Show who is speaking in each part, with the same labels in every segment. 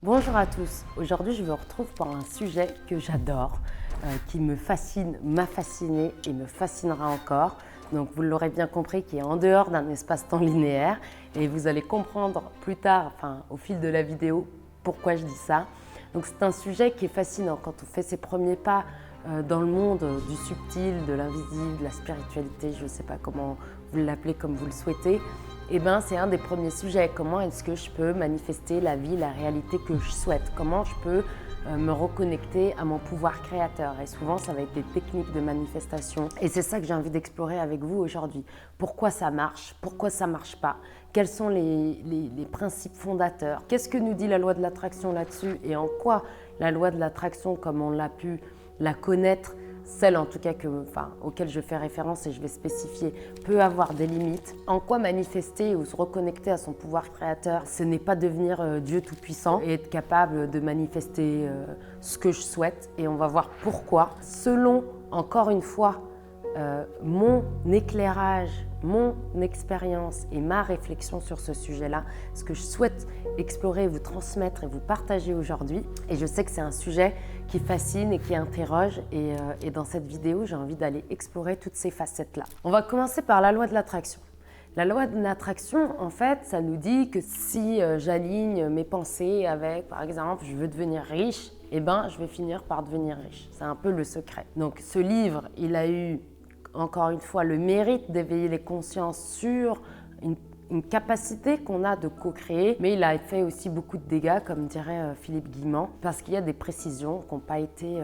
Speaker 1: Bonjour à tous, aujourd'hui je vous retrouve pour un sujet que j'adore, qui me fascine, m'a fasciné et me fascinera encore. Donc vous l'aurez bien compris, qui est en dehors d'un espace-temps linéaire et vous allez comprendre plus tard, au fil de la vidéo, pourquoi je dis ça. Donc c'est un sujet qui est fascinant quand on fait ses premiers pas dans le monde du subtil, de l'invisible, de la spiritualité, je ne sais pas comment vous l'appelez comme vous le souhaitez. Eh ben, c'est un des premiers sujets. Comment est-ce que je peux manifester la vie, la réalité que je souhaite? Comment je peux me reconnecter à mon pouvoir créateur? Et souvent, ça va être des techniques de manifestation. Et c'est ça que j'ai envie d'explorer avec vous aujourd'hui. Pourquoi ça marche? Pourquoi ça ne marche pas? Quels sont les principes fondateurs? Qu'est-ce que nous dit la loi de l'attraction là-dessus? Et en quoi la loi de l'attraction, comme on l'a pu la connaître, celle en tout cas auquel je fais référence et je vais spécifier, peut avoir des limites. En quoi manifester ou se reconnecter à son pouvoir créateur, ce n'est pas devenir Dieu tout-puissant et être capable de manifester ce que je souhaite. Et on va voir pourquoi. Selon, encore une fois, mon éclairage, mon expérience et ma réflexion sur ce sujet-là, ce que je souhaite explorer, vous transmettre et vous partager aujourd'hui. Et je sais que c'est un sujet qui fascine et qui interroge. Et dans cette vidéo, j'ai envie d'aller explorer toutes ces facettes-là. On va commencer par la loi de l'attraction. La loi de l'attraction, en fait, ça nous dit que si j'aligne mes pensées avec, par exemple, je veux devenir riche, eh ben, je vais finir par devenir riche. C'est un peu le secret. Donc, ce livre, il a eu encore une fois le mérite d'éveiller les consciences sur une capacité qu'on a de co-créer, mais il a fait aussi beaucoup de dégâts, comme dirait Philippe Guillemant, parce qu'il y a des précisions qui n'ont pas été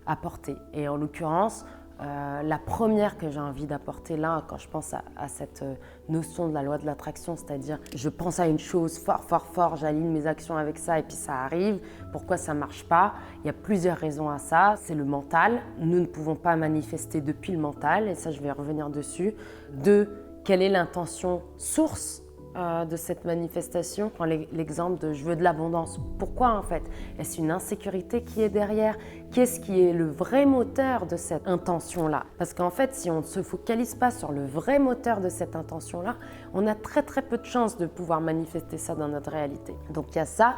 Speaker 1: apportées. Et en l'occurrence, la première que j'ai envie d'apporter là, quand je pense à cette notion de la loi de l'attraction, c'est-à-dire je pense à une chose fort, j'aligne mes actions avec ça et puis ça arrive. Pourquoi ça ne marche pas? Il y a plusieurs raisons à ça. C'est le mental. Nous ne pouvons pas manifester depuis le mental et ça, je vais revenir dessus. 2, quelle est l'intention source de cette manifestation? Je prends l'exemple de je veux de l'abondance. Pourquoi en fait? Est-ce une insécurité qui est derrière? Qu'est-ce qui est le vrai moteur de cette intention-là? Parce qu'en fait, si on ne se focalise pas sur le vrai moteur de cette intention-là, on a très peu de chances de pouvoir manifester ça dans notre réalité. Donc il y a ça.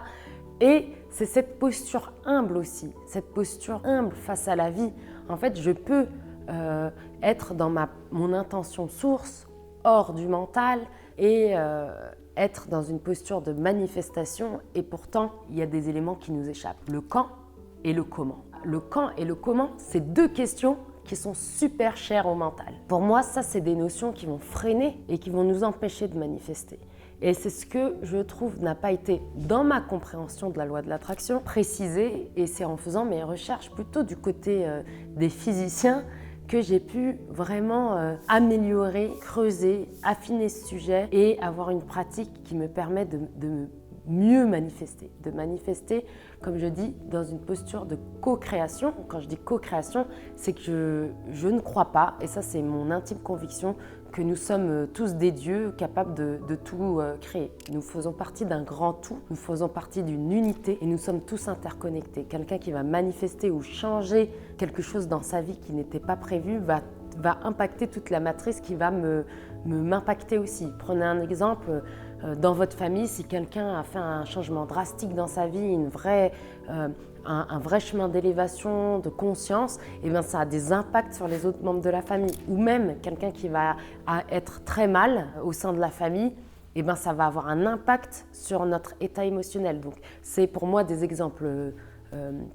Speaker 1: Et c'est cette posture humble aussi, cette posture humble face à la vie. En fait, je peux être dans mon intention source, hors du mental, et être dans une posture de manifestation. Et pourtant, il y a des éléments qui nous échappent. Le quand et le comment. Le quand et le comment, c'est 2 questions qui sont super chères au mental. Pour moi, ça, c'est des notions qui vont freiner et qui vont nous empêcher de manifester. Et c'est ce que je trouve n'a pas été, dans ma compréhension de la loi de l'attraction, précisé. Et c'est en faisant mes recherches plutôt du côté des physiciens que j'ai pu vraiment améliorer, creuser, affiner ce sujet et avoir une pratique qui me permet de mieux manifester. De manifester, comme je dis, dans une posture de co-création. Quand je dis co-création, c'est que je ne crois pas, et ça c'est mon intime conviction, que nous sommes tous des dieux capables de tout créer. Nous faisons partie d'un grand tout, nous faisons partie d'une unité et nous sommes tous interconnectés. Quelqu'un qui va manifester ou changer quelque chose dans sa vie qui n'était pas prévu va impacter toute la matrice qui va m'impacter aussi. Prenez un exemple, dans votre famille, si quelqu'un a fait un changement drastique dans sa vie, un vrai chemin d'élévation, de conscience, et bien ça a des impacts sur les autres membres de la famille. Ou même quelqu'un qui va être très mal au sein de la famille, et bien ça va avoir un impact sur notre état émotionnel. Donc c'est pour moi des exemples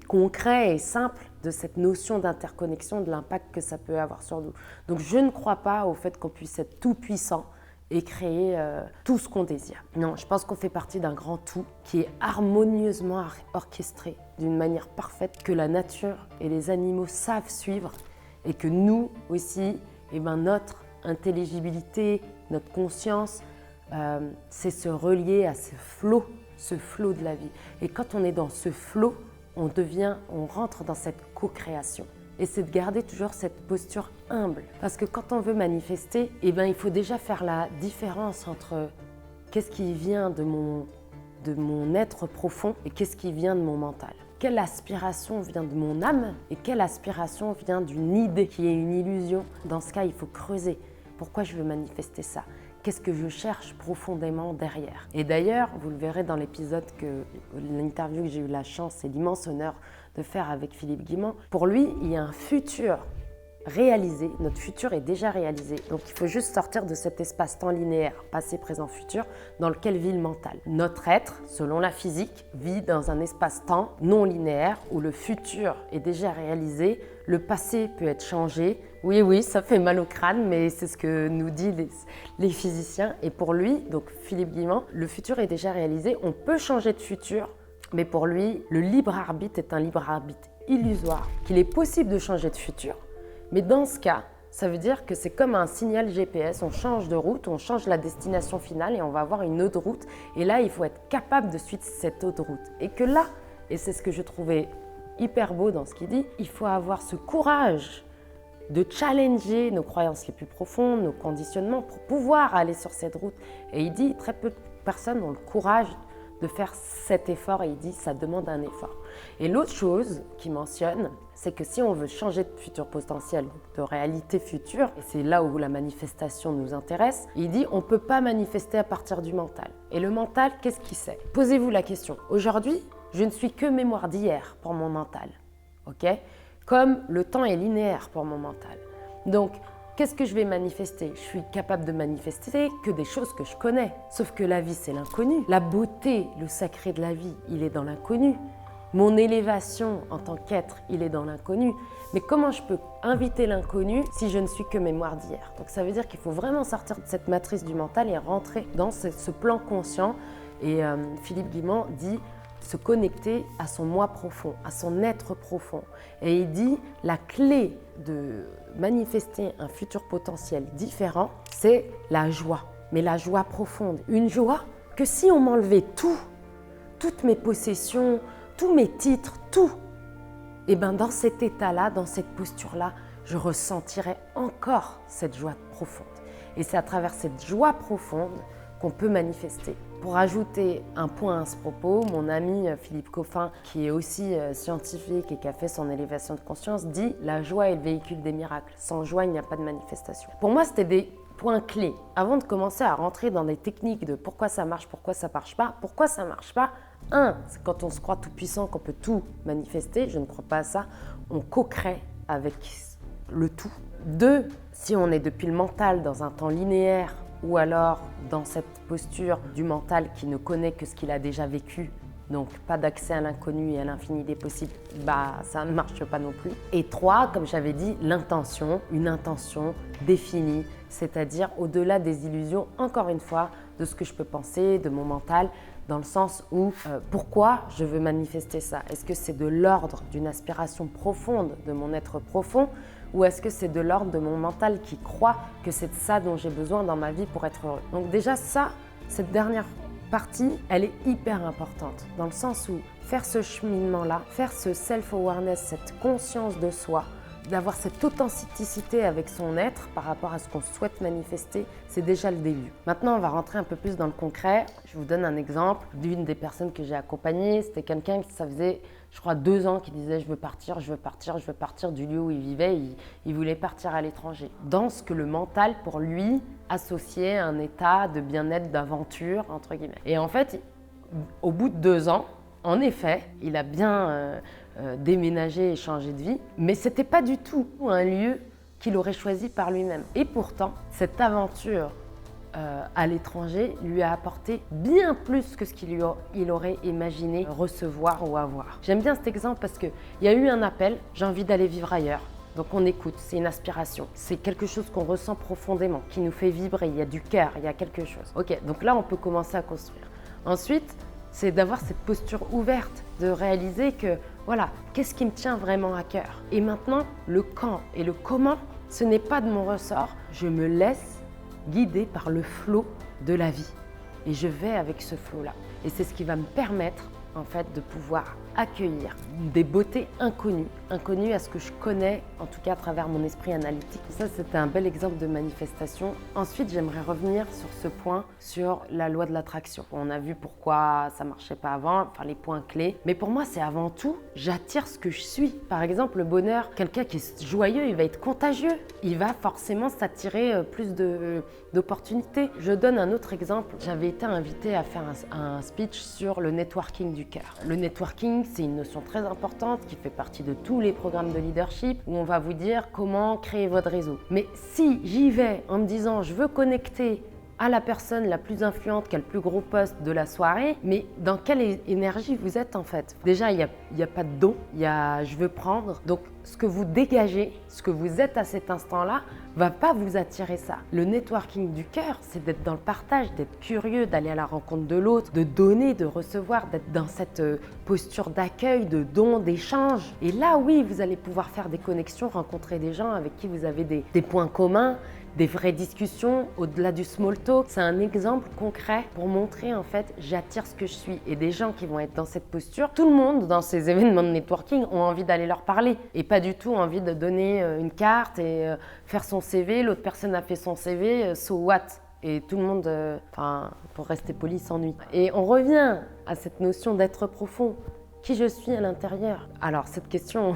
Speaker 1: concret et simple de cette notion d'interconnexion, de l'impact que ça peut avoir sur nous. Donc je ne crois pas au fait qu'on puisse être tout puissant et créer tout ce qu'on désire. Non, je pense qu'on fait partie d'un grand tout qui est harmonieusement orchestré d'une manière parfaite, que la nature et les animaux savent suivre et que nous aussi, notre intelligibilité, notre conscience, c'est se relier à ce flot de la vie. Et quand on est dans ce flot, on rentre dans cette co-création. Et c'est de garder toujours cette posture humble. Parce que quand on veut manifester, il faut déjà faire la différence entre qu'est-ce qui vient de mon être profond et qu'est-ce qui vient de mon mental. Quelle aspiration vient de mon âme et quelle aspiration vient d'une idée qui est une illusion. Dans ce cas, il faut creuser. Pourquoi je veux manifester ça? qu'est-ce que je cherche profondément derrière. Et d'ailleurs, vous le verrez dans l'interview que j'ai eu la chance et l'immense honneur de faire avec Philippe Guimont. Pour lui, il y a un futur réalisé, notre futur est déjà réalisé. Donc il faut juste sortir de cet espace-temps linéaire, passé, présent, futur, dans lequel vit le mental. Notre être, selon la physique, vit dans un espace-temps non linéaire où le futur est déjà réalisé, le passé peut être changé. Oui, ça fait mal au crâne, mais c'est ce que nous disent les physiciens. Et pour lui, donc Philippe Guimont, le futur est déjà réalisé, on peut changer de futur, mais pour lui, le libre arbitre est un libre arbitre illusoire, qu'il est possible de changer de futur. Mais dans ce cas, ça veut dire que c'est comme un signal GPS, on change de route, on change la destination finale et on va avoir une autre route. Et là, il faut être capable de suivre cette autre route. Et que là, et c'est ce que je trouvais hyper beau dans ce qu'il dit, il faut avoir ce courage de challenger nos croyances les plus profondes, nos conditionnements pour pouvoir aller sur cette route. Et il dit, très peu de personnes ont le courage de faire cet effort et il dit ça demande un effort. Et l'autre chose qu'il mentionne, c'est que si on veut changer de futur potentiel, de réalité future, et c'est là où la manifestation nous intéresse, il dit on ne peut pas manifester à partir du mental. Et le mental, qu'est-ce qu'il sait? Posez-vous la question. Aujourd'hui, je ne suis que mémoire d'hier pour mon mental. Ok? Comme le temps est linéaire pour mon mental. Donc, qu'est-ce que je vais manifester? Je suis capable de manifester que des choses que je connais. Sauf que la vie, c'est l'inconnu. La beauté, le sacré de la vie, il est dans l'inconnu. Mon élévation en tant qu'être, il est dans l'inconnu. Mais comment je peux inviter l'inconnu si je ne suis que mémoire d'hier? Donc ça veut dire qu'il faut vraiment sortir de cette matrice du mental et rentrer dans ce plan conscient. Et Philippe Guimont dit se connecter à son moi profond, à son être profond. Et il dit la clé de manifester un futur potentiel différent, c'est la joie. Mais la joie profonde. Une joie que si on m'enlevait tout, toutes mes possessions, tous mes titres, tout, et bien dans cet état-là, dans cette posture-là, je ressentirais encore cette joie profonde. Et c'est à travers cette joie profonde qu'on peut manifester. Pour ajouter un point à ce propos, mon ami Philippe Coffin, qui est aussi scientifique et qui a fait son élévation de conscience, dit « La joie est le véhicule des miracles. Sans joie, il n'y a pas de manifestation. » Pour moi, c'était des points clés. Avant de commencer à rentrer dans des techniques de pourquoi ça marche pas. Pourquoi ça marche pas? Un, c'est quand on se croit tout puissant, qu'on peut tout manifester. Je ne crois pas à ça. On co-crée avec le tout. Deux, si on est depuis le mental dans un temps linéaire, ou alors dans cette posture du mental qui ne connaît que ce qu'il a déjà vécu, donc pas d'accès à l'inconnu et à l'infini des possibles, ça ne marche pas non plus. Et trois, comme j'avais dit, l'intention, une intention définie, c'est-à-dire au-delà des illusions, encore une fois, de ce que je peux penser, de mon mental, dans le sens où pourquoi je veux manifester ça? Est-ce que c'est de l'ordre d'une aspiration profonde de mon être profond? Ou est-ce que c'est de l'ordre de mon mental qui croit que c'est de ça dont j'ai besoin dans ma vie pour être heureux? Donc déjà ça, cette dernière partie, elle est hyper importante dans le sens où faire ce cheminement-là, faire ce self-awareness, cette conscience de soi, d'avoir cette authenticité avec son être par rapport à ce qu'on souhaite manifester, c'est déjà le début. Maintenant, on va rentrer un peu plus dans le concret. Je vous donne un exemple d'une des personnes que j'ai accompagnées. C'était quelqu'un qui, ça faisait, je crois, 2 ans qui disait « je veux partir du lieu où il vivait ». Il voulait partir à l'étranger. Dans ce que le mental, pour lui, associait à un état de bien-être, d'aventure, entre guillemets. Et en fait, au bout de 2 ans, en effet, il a bien déménagé et changé de vie, mais ce n'était pas du tout un lieu qu'il aurait choisi par lui-même. Et pourtant, cette aventure à l'étranger lui a apporté bien plus que ce qu'il aurait imaginé recevoir ou avoir. J'aime bien cet exemple parce qu'il y a eu un appel, j'ai envie d'aller vivre ailleurs. Donc on écoute, c'est une aspiration, c'est quelque chose qu'on ressent profondément, qui nous fait vibrer, il y a du cœur, il y a quelque chose. Ok, donc là on peut commencer à construire. Ensuite, c'est d'avoir cette posture ouverte, de réaliser que voilà, qu'est-ce qui me tient vraiment à cœur? Et maintenant, le quand et le comment, ce n'est pas de mon ressort. Je me laisse guider par le flot de la vie. Et je vais avec ce flot-là. Et c'est ce qui va me permettre en fait de pouvoir accueillir des beautés inconnues à ce que je connais, en tout cas à travers mon esprit analytique. Ça, c'était un bel exemple de manifestation. Ensuite, j'aimerais revenir sur ce point, sur la loi de l'attraction. On a vu pourquoi ça marchait pas avant, enfin les points clés. Mais pour moi, c'est avant tout, j'attire ce que je suis. Par exemple, le bonheur, quelqu'un qui est joyeux, il va être contagieux. Il va forcément s'attirer plus d'opportunités. Je donne un autre exemple. J'avais été invitée à faire un speech sur le networking du cœur. Le networking, c'est une notion très importante qui fait partie de tous les programmes de leadership où on va vous dire comment créer votre réseau. Mais si j'y vais en me disant je veux connecter à la personne la plus influente qui a le plus gros poste de la soirée, mais dans quelle énergie vous êtes en fait? Déjà, il n'y a pas de don, il y a je veux prendre. Donc, ce que vous dégagez, ce que vous êtes à cet instant-là, va pas vous attirer ça. Le networking du cœur, c'est d'être dans le partage, d'être curieux, d'aller à la rencontre de l'autre, de donner, de recevoir, d'être dans cette posture d'accueil, de don, d'échange. Et là, oui, vous allez pouvoir faire des connexions, rencontrer des gens avec qui vous avez des points communs, des vraies discussions au-delà du small talk. C'est un exemple concret pour montrer en fait j'attire ce que je suis et des gens qui vont être dans cette posture. Tout le monde dans ces événements de networking ont envie d'aller leur parler et pas du tout envie de donner une carte et faire son CV. L'autre personne a fait son CV, so what? Et tout le monde, pour rester poli, s'ennuie. Et on revient à cette notion d'être profond. Qui je suis à l'intérieur? Alors cette question,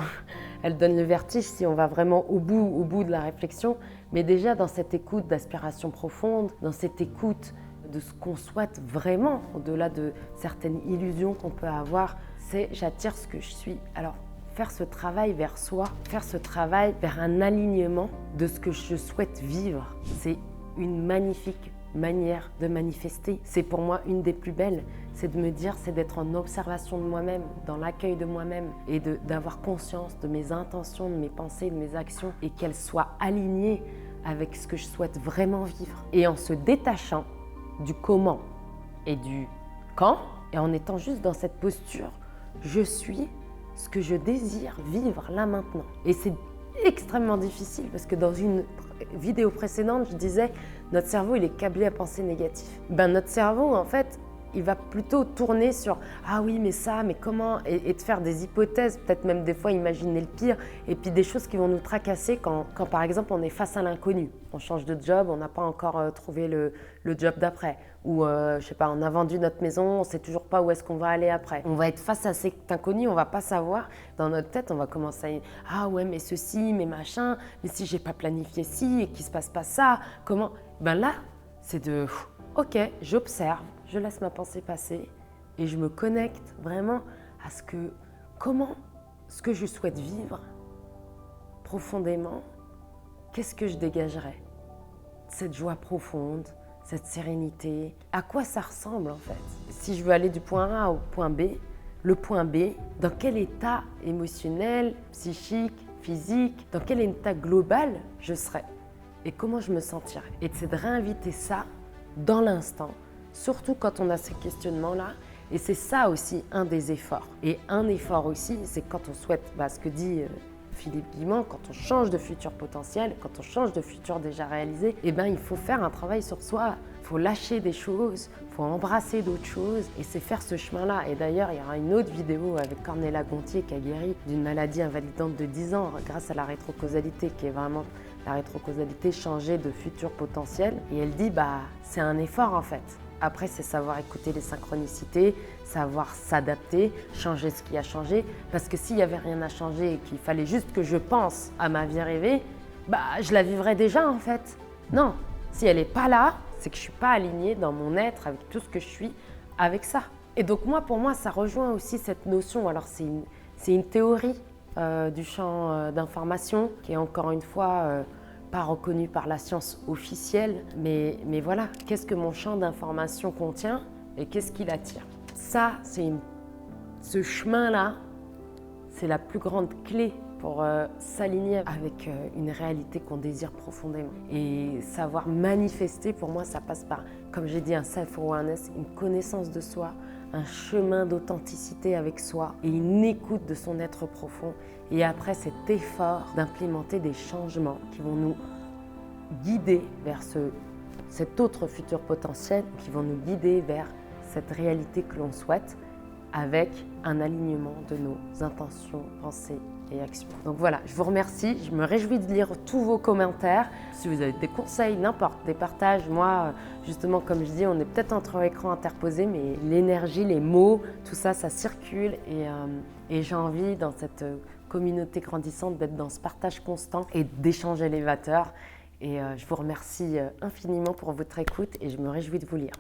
Speaker 1: elle donne le vertige si on va vraiment au bout de la réflexion. Mais déjà dans cette écoute d'aspiration profonde, dans cette écoute de ce qu'on souhaite vraiment, au-delà de certaines illusions qu'on peut avoir, c'est j'attire ce que je suis. Alors faire ce travail vers soi, faire ce travail vers un alignement de ce que je souhaite vivre, c'est une magnifique manière de manifester. C'est pour moi une des plus belles, c'est de me dire, c'est d'être en observation de moi-même, dans l'accueil de moi-même et d'avoir conscience de mes intentions, de mes pensées, de mes actions et qu'elles soient alignées avec ce que je souhaite vraiment vivre. Et en se détachant du comment et du quand et en étant juste dans cette posture, je suis ce que je désire vivre là maintenant. Et c'est extrêmement difficile parce que dans une vidéo précédente, je disais notre cerveau il est câblé à penser négatif. Notre cerveau en fait, il va plutôt tourner sur ah oui mais ça, mais comment et de faire des hypothèses, peut-être même des fois imaginer le pire et puis des choses qui vont nous tracasser quand par exemple on est face à l'inconnu. On change de job, on n'a pas encore trouvé le job d'après ou je sais pas, on a vendu notre maison, on sait toujours pas où est-ce qu'on va aller après. On va être face à cet inconnu, on va pas savoir. Dans notre tête, on va commencer à ah ouais mais ceci, mais machin, mais si j'ai pas planifié ci et qu'il se passe pas ça, comment? Là, c'est de ok, j'observe. Je laisse ma pensée passer et je me connecte vraiment à ce que je souhaite vivre profondément. Qu'est-ce que je dégagerais? Cette joie profonde, cette sérénité. À quoi ça ressemble en fait? Si je veux aller du point A au point B, le point B, dans quel état émotionnel, psychique, physique, dans quel état global je serais? Et comment je me sentirais? Et c'est de réinviter ça dans l'instant. Surtout quand on a ces questionnements-là. Et c'est ça aussi un des efforts. Et un effort aussi, c'est quand on souhaite, ce que dit Philippe Guimand, quand on change de futur potentiel, quand on change de futur déjà réalisé, il faut faire un travail sur soi. Il faut lâcher des choses, il faut embrasser d'autres choses. Et c'est faire ce chemin-là. Et d'ailleurs, il y aura une autre vidéo avec Cornéla Gontier qui a guéri d'une maladie invalidante de 10 ans grâce à la rétrocausalité, qui est vraiment la rétrocausalité changer de futur potentiel. Et elle dit, c'est un effort en fait. Après, c'est savoir écouter les synchronicités, savoir s'adapter, changer ce qui a changé. Parce que s'il n'y avait rien à changer et qu'il fallait juste que je pense à ma vie rêvée, je la vivrais déjà en fait. Non, si elle n'est pas là, c'est que je ne suis pas alignée dans mon être avec tout ce que je suis avec ça. Et donc pour moi, ça rejoint aussi cette notion. Alors c'est une théorie du champ d'information qui est encore une fois pas reconnu par la science officielle, mais voilà, qu'est-ce que mon champ d'information contient et qu'est-ce qu'il attire? Ça, ce chemin-là, c'est la plus grande clé pour s'aligner avec une réalité qu'on désire profondément. Et savoir manifester, pour moi, ça passe par, comme j'ai dit, un self-awareness, une connaissance de soi, un chemin d'authenticité avec soi et une écoute de son être profond. Et après cet effort d'implémenter des changements qui vont nous guider vers cet autre futur potentiel, qui vont nous guider vers cette réalité que l'on souhaite, avec un alignement de nos intentions, pensées et actions. Donc voilà, je vous remercie, je me réjouis de lire tous vos commentaires. Si vous avez des conseils, n'importe, des partages, moi justement comme je dis, on est peut-être entre écrans interposés, mais l'énergie, les mots, tout ça, ça circule et j'ai envie dans cette communauté grandissante d'être dans ce partage constant et d'échanges élévateurs. Et je vous remercie infiniment pour votre écoute et je me réjouis de vous lire.